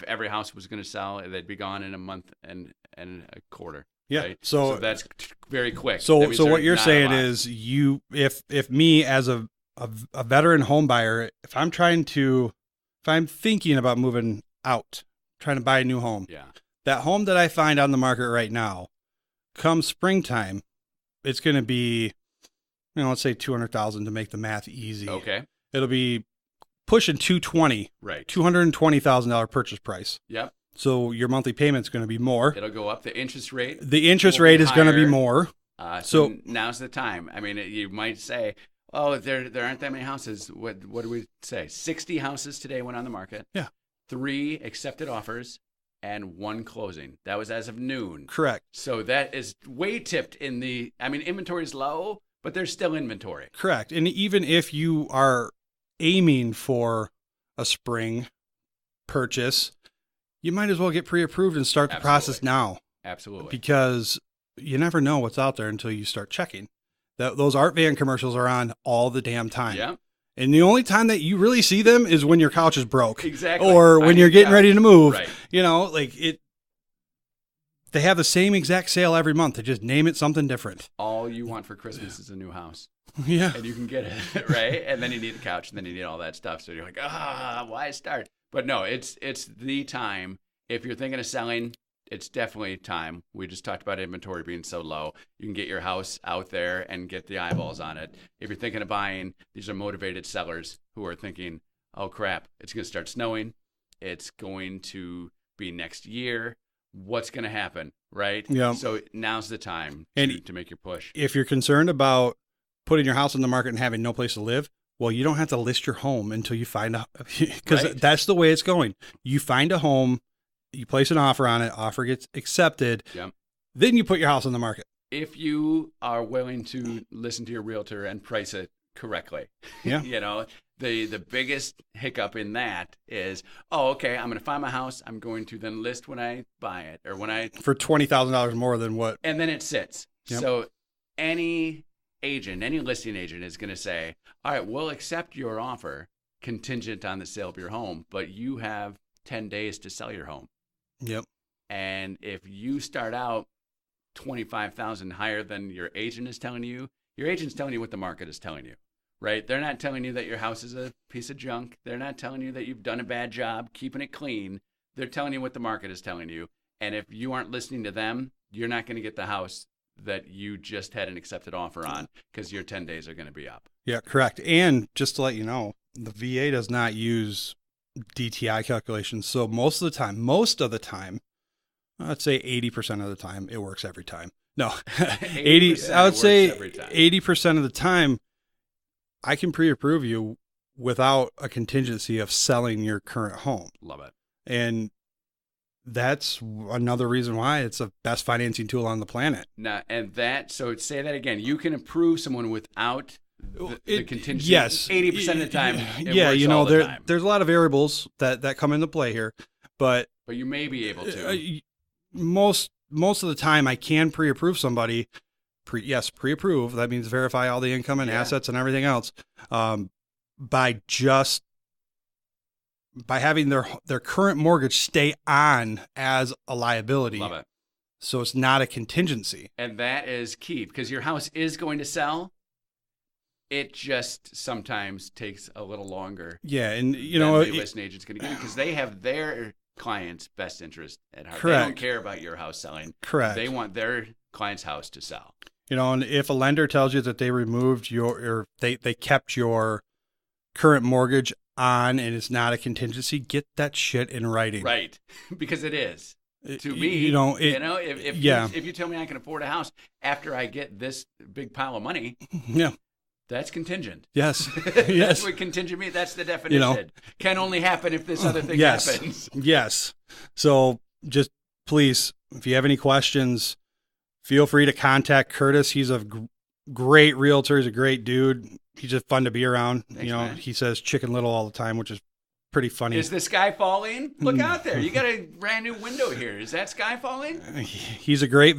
B: every house was going to sell, they'd be gone in a month and a quarter.
A: Yeah.
B: Right?
A: So
B: that's very quick.
A: So what you're saying is if me as a veteran home buyer, if I'm thinking about moving out, trying to buy a new home, that home that I find on the market right now, come springtime, it's going to be, let's say $200,000 to make the math easy.
B: Okay.
A: It'll be pushing $220,000.
B: Right.
A: $220,000 purchase price.
B: Yep.
A: So your monthly payment's going to be more.
B: It'll go up. The interest rate.
A: The interest rate is going to be more.
B: So now's the time. I mean, you might say, oh, there aren't that many houses. What do we say? 60 houses today went on the market.
A: Yeah.
B: 3 accepted offers and 1 closing. That was as of noon.
A: Correct.
B: So that is way tipped inventory is low, but there's still inventory.
A: Correct. And even if you are aiming for a spring purchase, you might as well get pre-approved and start the process now.
B: Absolutely.
A: Because you never know what's out there until you start checking. Those art van commercials are on all the damn time.
B: Yeah.
A: And the only time that you really see them is when your couch is broke.
B: Exactly.
A: Or when you're getting ready to move.
B: Right.
A: they have the same exact sale every month. They just name it something different.
B: All you want for Christmas is a new house.
A: Yeah.
B: And you can get it, right? And then you need a couch, and then you need all that stuff. So you're like, why start? But no, it's the time. If you're thinking of selling, it's definitely time. We just talked about inventory being so low. You can get your house out there and get the eyeballs on it. If you're thinking of buying, these are motivated sellers who are thinking, oh, crap, it's going to start snowing. It's going to be next year. What's going to happen, right?
A: Yeah.
B: So now's the time to make your push.
A: If you're concerned about putting your house on the market and having no place to live, well, you don't have to list your home until you find a, because that's the way it's going. You find a home, you place an offer on it, offer gets accepted, then you put your house on the market.
B: If you are willing to listen to your realtor and price it correctly, the biggest hiccup in that is, okay, I'm going to find my house. I'm going to then list when I buy it or for
A: $20,000 more than what.
B: And then it sits. Yep. So any listing agent is going to say, all right, we'll accept your offer contingent on the sale of your home, but you have 10 days to sell your home.
A: Yep.
B: And if you start out $25,000 higher than your agent is telling you, your agent's telling you what the market is telling you, right? They're not telling you that your house is a piece of junk. They're not telling you that you've done a bad job keeping it clean. They're telling you what the market is telling you. And if you aren't listening to them, you're not going to get the house that you just had an accepted offer on because your 10 days are going to be up.
A: Yeah, correct. And just to let you know, the VA does not use DTI calculations. So most of the time, I'd say 80% of the time, it works every time. No, 80. I would say 80% of the time, I can pre-approve you without a contingency of selling your current home.
B: Love it.
A: And that's another reason why it's the best financing tool on the planet.
B: Now, so say that again. You can approve someone without the contingency.
A: Yes,
B: 80% of the time.
A: There's a lot of variables that come into play here, but
B: you may be able to.
A: Most of the time, I can pre-approve somebody. Pre-approve. That means verify all the income and assets and everything else. By having their current mortgage stay on as a liability.
B: Love it.
A: So it's not a contingency.
B: And that is key because your house is going to sell. It just sometimes takes a little longer.
A: Yeah, and the
B: listing agent's going to get it because they have their client's best interest at heart.
A: Correct.
B: They don't care about your house selling.
A: Correct.
B: They want their client's house to sell.
A: And if a lender tells you that they removed they kept your current mortgage on and it's not a contingency, get that shit in writing.
B: Right. Because it is. To me, if you tell me I can afford a house after I get this big pile of money, that's contingent.
A: Yes.
B: That's what contingent means. That's the definition. Can only happen if this other thing happens.
A: Yes. So just please, if you have any questions, feel free to contact Curtis. He's a great realtor. He's a great dude. He's just fun to be around.
B: Thanks, man.
A: He says Chicken Little all the time, which is pretty funny.
B: Is the sky falling? Look out there. You got a brand new window here. Is that sky falling?
A: He's a great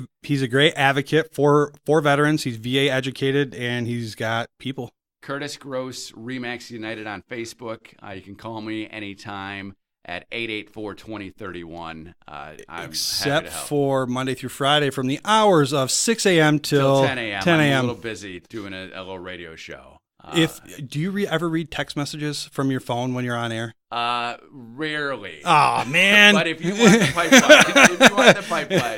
A: advocate for veterans. He's VA educated and he's got people.
B: Curtis Gross, Remax United on Facebook. You can call me anytime at 884-2031.
A: Except for Monday through Friday from the hours of 6 a.m. till 10 a.m.
B: I'm a little busy doing a little radio show.
A: Do you ever read text messages from your phone when you're on air?
B: Rarely.
A: Oh, man.
B: But if you want the pipeline,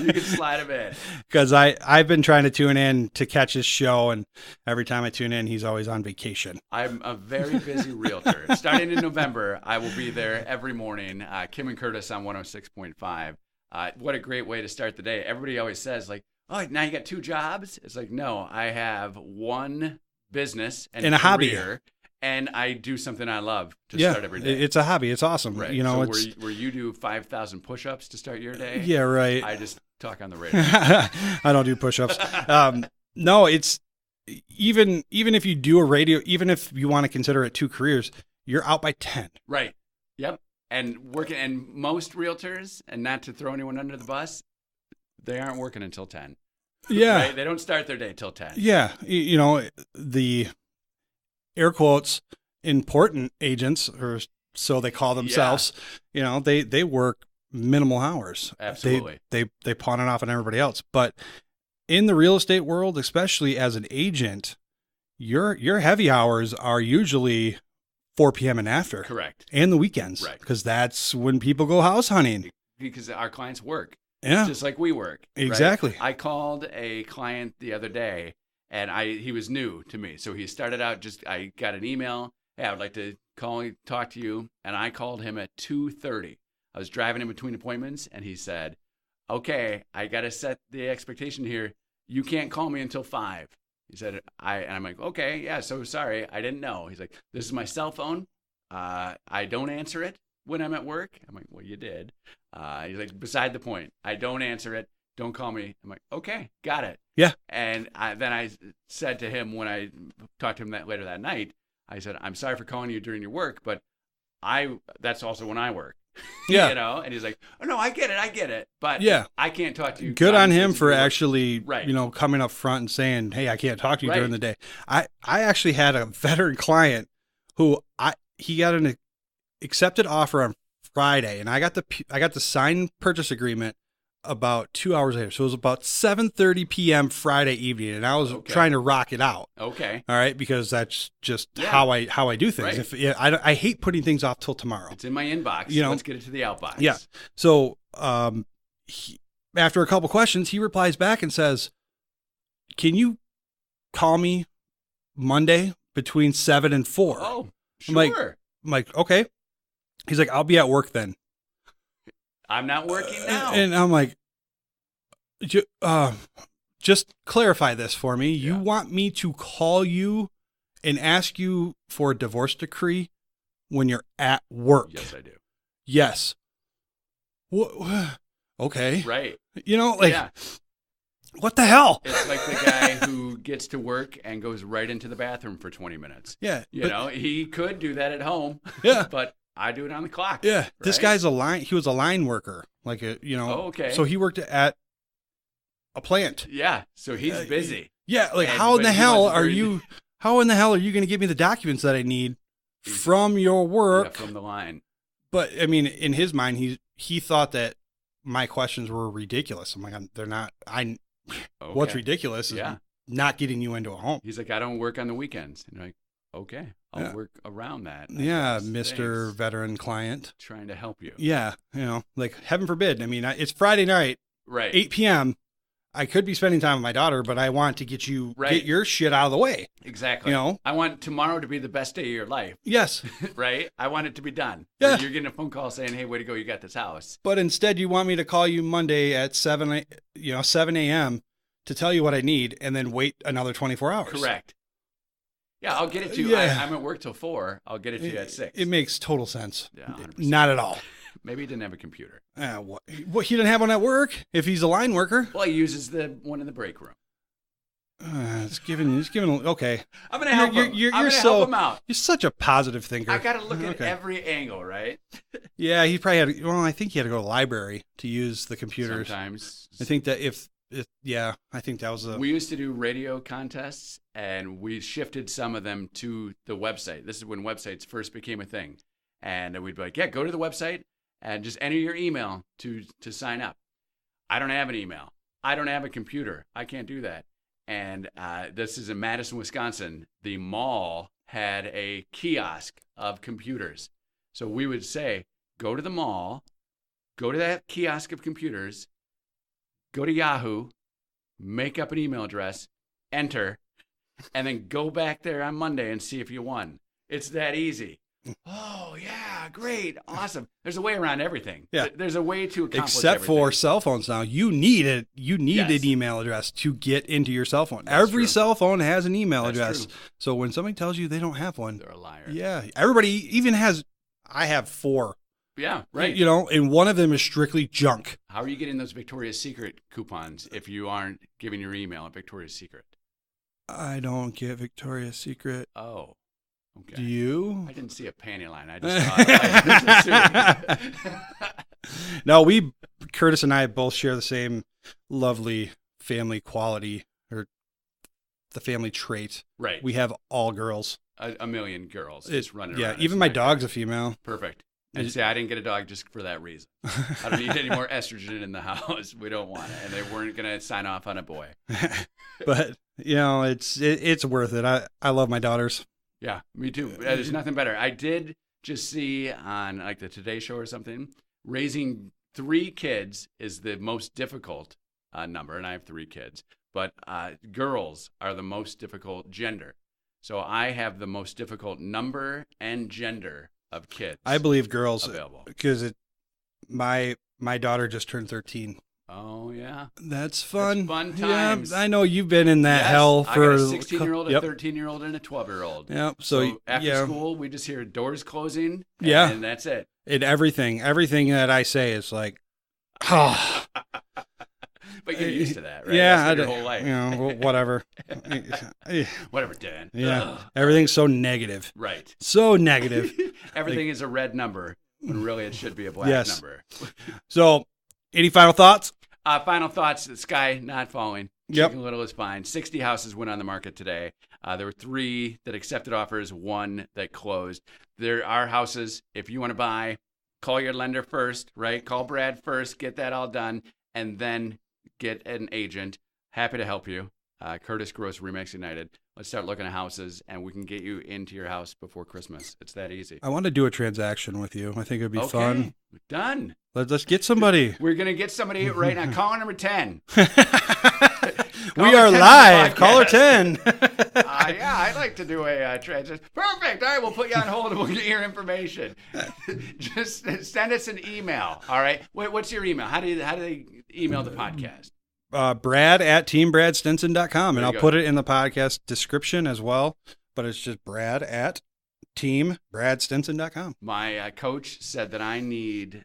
B: you can slide them in.
A: Because I've been trying to tune in to catch his show, and every time I tune in, he's always on vacation.
B: I'm a very busy realtor. Starting in November, I will be there every morning. Kim and Curtis on 106.5. What a great way to start the day. Everybody always says, like, oh, now you got 2 jobs? It's like, no, I have one business and
A: a
B: career,
A: hobby,
B: and I do something I love to start every day.
A: It's a hobby. It's awesome.
B: Right.
A: So
B: where you do 5,000 push-ups to start your day.
A: Yeah, right.
B: I just talk on the radio.
A: I don't do push-ups. No, it's even if you do a radio, even if you want to consider it 2 careers, you're out by 10.
B: Right. Yep. And most realtors, and not to throw anyone under the bus, they aren't working until 10.
A: Yeah.
B: Right? They don't start their day till 10.
A: Yeah. The air quotes important agents, or so they call themselves, they work minimal hours.
B: Absolutely.
A: They pawn it off on everybody else. But in the real estate world, especially as an agent, your heavy hours are usually 4 p.m. and after.
B: Correct.
A: And the weekends.
B: Right.
A: Because that's when people go house hunting.
B: Because our clients work.
A: Yeah.
B: Just like we work.
A: Exactly.
B: Right? I called a client the other day, and he was new to me. So he started out I got an email. Hey, I would like to talk to you. And I called him at 2:30. I was driving in between appointments, and he said, okay, I got to set the expectation here. You can't call me until 5. He said, and I'm like, okay, yeah, so sorry, I didn't know. He's like, this is my cell phone. I don't answer it when I'm at work. I'm like, well, you did. He's like, beside the point. I don't answer it. Don't call me. I'm like, okay, got it.
A: Yeah.
B: And then I said to him when I talked to him later that night, I said, I'm sorry for calling you during your work, but that's also when I work.
A: Yeah.
B: You know, and he's like, oh, no, I get it. But
A: yeah,
B: I can't talk to you.
A: Good on him for actually,
B: right.
A: Coming up front and saying, hey, I can't talk to you during the day. I actually had a veteran client who he got an accepted offer on Friday, and I got the signed purchase agreement about 2 hours later. So it was about 7:30 p.m. Friday evening, and I was trying to rock it out.
B: Okay.
A: All right, because that's just how I do things.
B: Right.
A: I hate putting things off till tomorrow.
B: It's in my inbox. Let's get it to the outbox.
A: Yeah. So after a couple questions, he replies back and says, "Can you call me Monday between 7 and 4?"
B: Oh, sure.
A: I'm like, okay. He's like, I'll be at work then.
B: I'm not working now.
A: And I'm like, just clarify this for me. You want me to call you and ask you for a divorce decree when you're at work?
B: Yes, I do.
A: Yes. Okay.
B: Right.
A: What the hell?
B: It's like the guy who gets to work and goes right into the bathroom for 20 minutes.
A: Yeah.
B: He could do that at home.
A: Yeah.
B: But I do it on the clock.
A: Yeah.
B: Right?
A: This guy's he was a line worker.
B: okay.
A: So he worked at a plant.
B: Yeah. So he's busy.
A: Yeah. How in the hell are you going to give me the documents that I need from your work?
B: Yeah, from the line.
A: But I mean, in his mind, he thought that my questions were ridiculous. I'm like, they're not. What's ridiculous is not getting you into a home.
B: He's like, I don't work on the weekends. And you're like, okay, I'll work around that.
A: Yeah, Mr. Veteran client.
B: Trying to help you.
A: Yeah, heaven forbid. I mean, it's Friday night,
B: right?
A: 8 p.m. I could be spending time with my daughter, but I want to get your shit out of the way.
B: Exactly. I want tomorrow to be the best day of your life.
A: Yes.
B: Right? I want it to be done.
A: Yeah.
B: Or you're getting a phone call saying, hey, way to go, you got this house.
A: But instead you want me to call you Monday at 7 a.m. to tell you what I need and then wait another 24 hours.
B: Correct. Yeah, I'll get it to you.
A: Yeah.
B: I'm at work till 4. I'll get it to you at 6.
A: It makes total sense.
B: Yeah, 100%.
A: Not at all.
B: Maybe he didn't have a computer.
A: What? He didn't have one at work if he's a line worker?
B: Well, he uses the one in the break room.
A: It's giving. Okay.
B: I'm gonna help him. I'm gonna help him out.
A: You're such a positive thinker.
B: I gotta look at every angle, right?
A: Yeah, he probably had. Well, I think he had to go to the library to use the computers.
B: Sometimes.
A: I think that I think that was
B: We used to do radio contests, and we shifted some of them to the website. This is when websites first became a thing, and we'd be like, go to the website and just enter your email to sign up. I don't have an email. I don't have a computer. I can't do that. And this is in Madison, Wisconsin. The mall had a kiosk of computers. So we would say, go to the mall, go to that kiosk of computers, go to Yahoo, make up an email address, enter, and then go back there on Monday and see if you won. It's that easy. Oh, yeah, great, awesome. There's a way around everything.
A: Yeah.
B: There's a way to accomplish
A: Except
B: everything.
A: for cell phones now. You need an email address to get into your cell phone.
B: That's
A: Every
B: true.
A: cell phone has an email
B: That's
A: address.
B: true.
A: So when somebody tells you they don't have one,
B: They're a liar.
A: yeah, everybody even has. I have 4.
B: Yeah, right.
A: And one of them is strictly junk.
B: How are you getting those Victoria's Secret coupons if you aren't giving your email at Victoria's Secret?
A: I don't get Victoria's Secret.
B: Oh, okay.
A: Do you?
B: I didn't see a panty line. I just thought.
A: No, Curtis and I both share the same lovely family quality or the family trait.
B: Right.
A: We have all girls.
B: A million girls just running around.
A: Yeah, even my dog's a female.
B: Perfect. And say, I didn't get a dog just for that reason. I don't need any more estrogen in the house. We don't want it. And they weren't going to sign off on a boy.
A: But, it's worth it. I love my daughters.
B: Yeah, me too. There's nothing better. I did just see on like the Today Show or something, raising 3 kids is the most difficult number. And I have 3 kids. But girls are the most difficult gender. So I have the most difficult number and gender of kids.
A: I believe girls
B: available
A: because my daughter just turned 13.
B: Oh yeah,
A: that's fun.
B: That's fun times.
A: Yeah, I know you've been in that hell for
B: I got a 16-year-old, a 13-year-old, and a 12-year-old.
A: Yep.
B: So after school, we just hear doors closing. And that's it.
A: And everything that I say is like, oh.
B: But you're used to that, right?
A: Yeah,
B: your whole life.
A: Whatever.
B: Whatever, Dan.
A: Yeah, everything's so negative.
B: Right.
A: So negative.
B: Everything is a red number when really it should be a black number.
A: So, any final thoughts?
B: Final thoughts: the sky not falling.
A: Yep.
B: Chicken Little is fine. 60 houses went on the market today. There were 3 that accepted offers, 1 that closed. There are houses. If you want to buy, call your lender first, right? Call Brad first. Get that all done, and then get an agent. Happy to help you. Curtis Gross, Remax United. Let's start looking at houses, and we can get you into your house before Christmas. It's that easy.
A: I want to do a transaction with you. I think it'd be fun.
B: Done.
A: Let's get somebody.
B: We're going to get somebody right now. Caller number 10.
A: We are live. Caller 10.
B: Yeah, I'd like to do a transaction. Perfect. All right, we'll put you on hold and we'll get your information. Just send us an email. All right. What's your email? How do they email the podcast?
A: Brad at teambradstinson.com. And I'll
B: go.
A: put it in the podcast description as well. But it's just Brad at teambradstinson.com.
B: My coach said that I need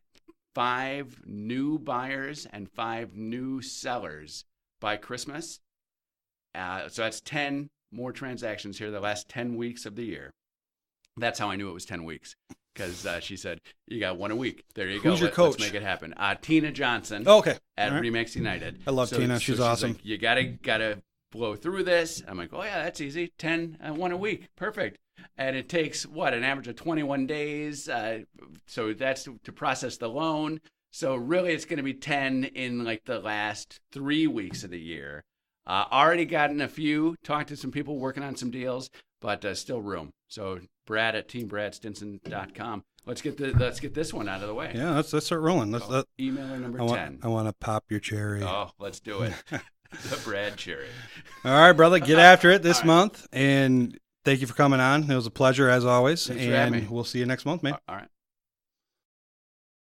B: 5 new buyers and 5 new sellers by Christmas. So that's 10 more transactions here the last 10 weeks of the year. That's how I knew it was 10 weeks. Because she said, you got 1 a week. There you go.
A: Who's your coach?
B: Let's make it happen. Tina Johnson.
A: Oh, okay.
B: At
A: right.
B: Remax United.
A: I love Tina. She's awesome.
B: Like, you gotta blow through this. I'm like, oh yeah, that's easy. 10, 1 a week. Perfect. And it takes an average of 21 days. So that's to process the loan. So really it's going to be 10 in like the last 3 weeks of the year. Already gotten a few, talked to some people working on some deals, but still room. So Brad at teambradstinson.com. Let's get this one out of the way.
A: Yeah, let's start rolling.
B: Emailer number 10.
A: I want to pop your cherry.
B: Oh, let's do it. The Brad cherry.
A: All right, brother, get after it this month. And thank you for coming on. It was a pleasure as always.
B: Thanks for having me.
A: We'll see you next month, man.
B: All right.